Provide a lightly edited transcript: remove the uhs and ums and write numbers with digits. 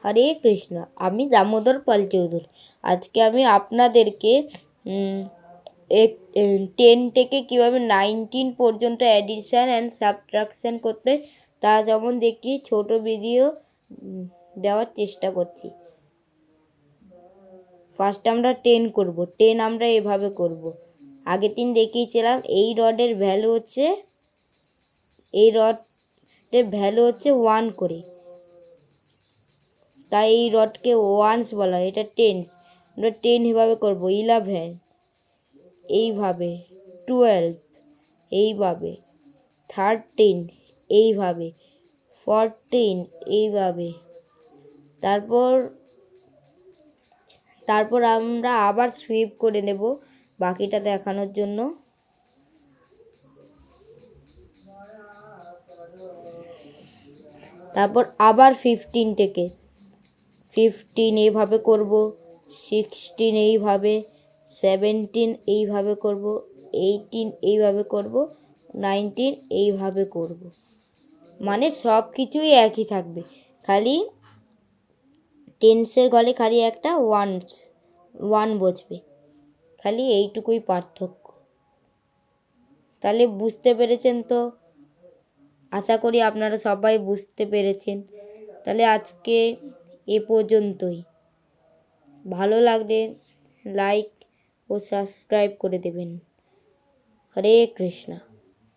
হরে কৃষ্ণ, আমি দামোদর পাল চৌধুরী। আজকে আমি আপনাদেরকে 10 থেকে কীভাবে 19 পর্যন্ত অ্যাডিশান অ্যান্ড সাবট্রাকশান করতে তা যেমন দেখি ছোট ভিডিও দেওয়ার চেষ্টা করছি। ফার্স্ট আমরা 10 করব। 10 আমরা এভাবে করব। আগের দিন দেখিয়েছিলাম এই রডের ভ্যালু হচ্ছে 1 করে, তাই এই রডকে ওয়ান্স বলা হয়, এটা টেন্স। আমরা 10 এভাবে করব, 11 এইভাবে, 12 এইভাবে, 13 এইভাবে, 14 এইভাবে। তারপর আমরা আবার সুইপ করে নেব বাকিটা দেখানোর জন্য। তারপর আবার 15 থেকে 15 এইভাবে করব, 16 এইভাবে, 17 এইভাবে করব, 18 এইভাবে করব, 19 এইভাবে করব। মানে সব কিছুই একই থাকবে, খালি টেন্সের গলে খালি একটা ওয়ান বসবে, খালি এইটুকুই পার্থক্য। তাহলে বুঝতে পেরেছেন তো? আশা করি আপনারা সবাই বুঝতে পেরেছেন। তাহলে আজকে এ পর্যন্তই। ভালো লাগলে লাইক ও সাবস্ক্রাইব করে দেবেন। হরে কৃষ্ণ।